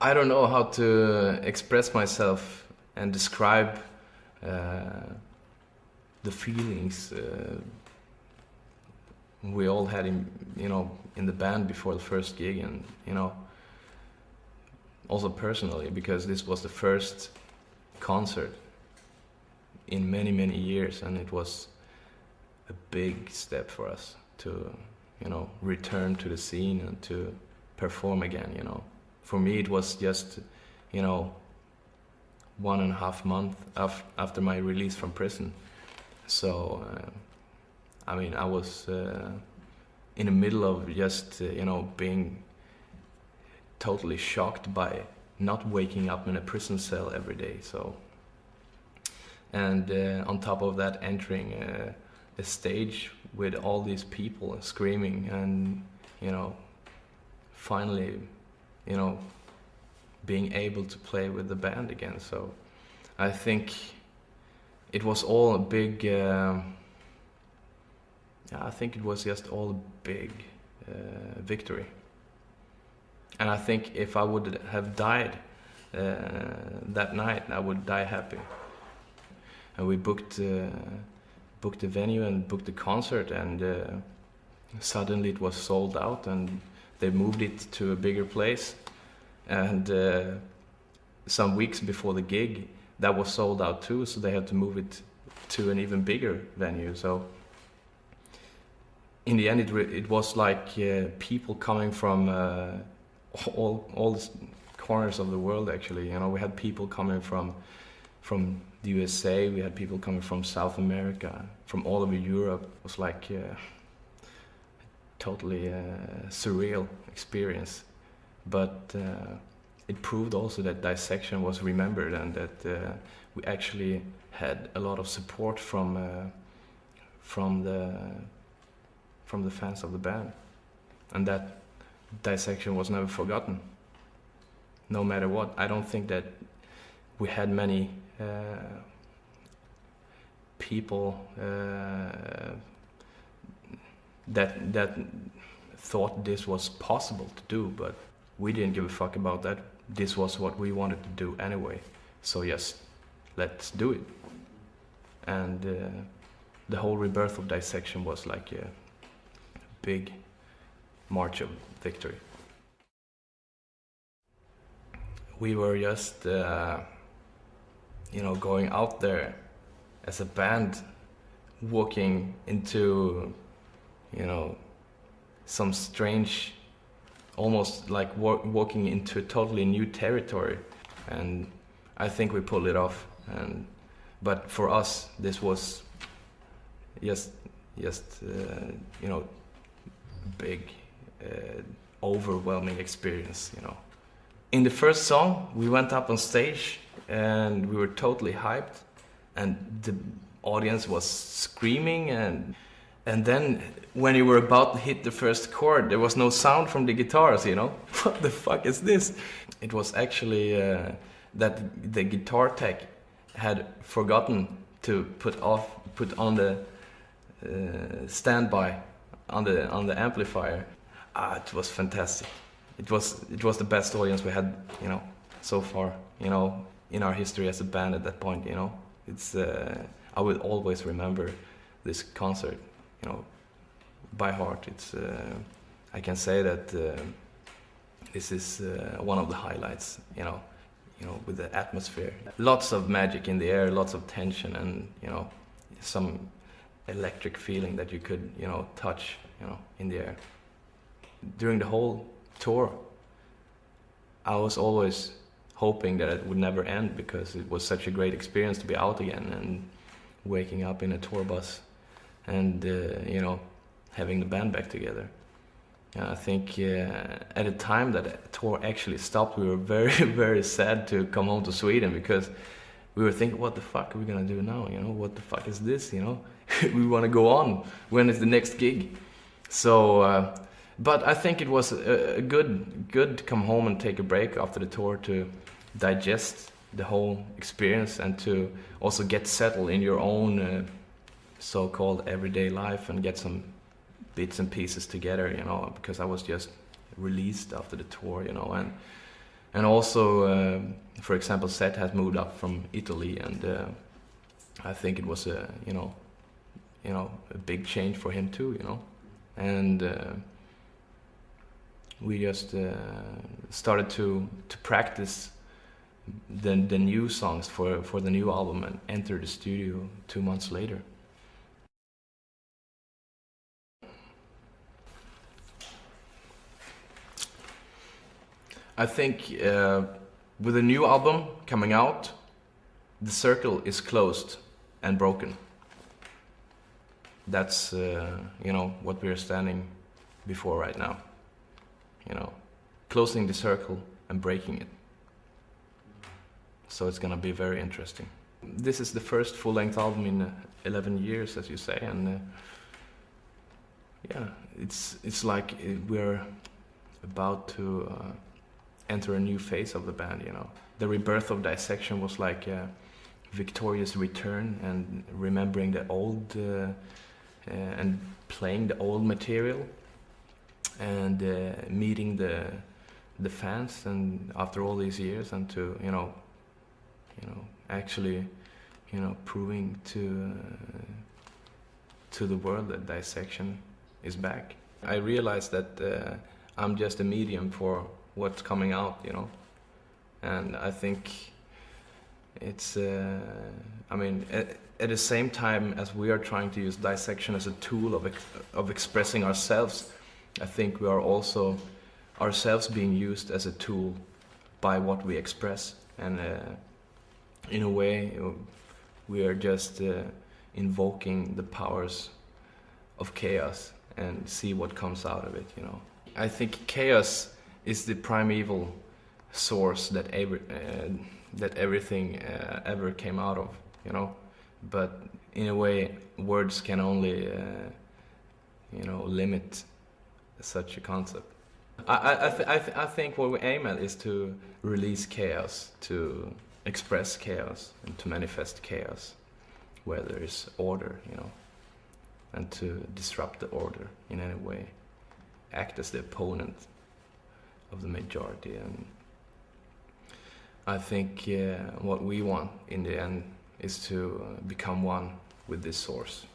I don't know how to express myself and describe the feelings we all had in the band before the first gig, and also personally, because this was the first concert in many years, and it was a big step for us to return to the scene and to perform again. For me it was just 1.5 months after my release from prison. So I was in the middle of just being totally shocked by not waking up in a prison cell every day. So, and on top of that, entering a stage with all these people screaming, and finally being able to play with the band again. So I think it was all a big I think it was just all a big victory. And I think if I would have died that night, I would die happy. And we booked the venue and booked the concert, and suddenly it was sold out, and they moved it to a bigger place. And some weeks before the gig, that was sold out too, so they had to move it to an even bigger venue. So in the end, it was like people coming from all corners of the world. Actually, we had people coming from the USA, we had people coming from South America, from all over Europe. It was like totally surreal experience, but it proved also that Dissection was remembered, and that we actually had a lot of support from the fans of the band, and that Dissection was never forgotten, no matter what. I don't think that we had many people that thought this was possible to do, but we didn't give a fuck about that. This was what we wanted to do anyway, so yes, let's do it. And the whole rebirth of Dissection was like a big march of victory. We were just going out there as a band, walking into some strange, almost like walking into a totally new territory, and I think we pulled it off. But for us, this was just big, overwhelming experience. In the first song, we went up on stage and we were totally hyped, and the audience was screaming, and then when you were about to hit the first chord, there was no sound from the guitars. What the fuck is this? It was actually that the guitar tech had forgotten to put on the standby on the amplifier. It was fantastic. It was the best audience we had, so far, in our history as a band at that point. It's I will always remember this concert, by heart. It's I can say that this is one of the highlights, with the atmosphere. Lots of magic in the air, lots of tension, and some electric feeling that you could touch in the air. During the whole tour, I was always hoping that it would never end, because it was such a great experience to be out again and waking up in a tour bus and having the band back together. I think at the time that the tour actually stopped, we were very very sad to come home to Sweden, because we were thinking, what the fuck are we gonna do now? What the fuck is this? We want to go on. When is the next gig? So but I think it was a good to come home and take a break after the tour, to digest the whole experience and to also get settled in your own so-called everyday life and get some bits and pieces together, because I was just released after the tour, and And also, for example, Seth has moved up from Italy, and I think it was a a big change for him too, and we just started to practice the new songs for the new album and enter the studio 2 months later. I think with a new album coming out, the circle is closed and broken. That's what we're standing before right now. Closing the circle and breaking it. So it's gonna be very interesting. This is the first full-length album in 11 years, as you say, and yeah, it's like we're about to enter a new phase of the band. The rebirth of Dissection was like a victorious return and remembering the old and playing the old material and meeting the fans, and after all these years, and to actually proving to the world that Dissection is back. I realized that I'm just a medium for what's coming out, and I think it's at the same time as we are trying to use Dissection as a tool of expressing ourselves, I think we are also ourselves being used as a tool by what we express, and in a way we are just invoking the powers of chaos and see what comes out of it. I think chaos is the primeval source that everything ever came out of, but in a way words can only limit such a concept. I think what we aim at is to release chaos, to express chaos and to manifest chaos where there is order, and to disrupt the order in any way, act as the opponent of the majority. And I think what we want in the end is to become one with this source.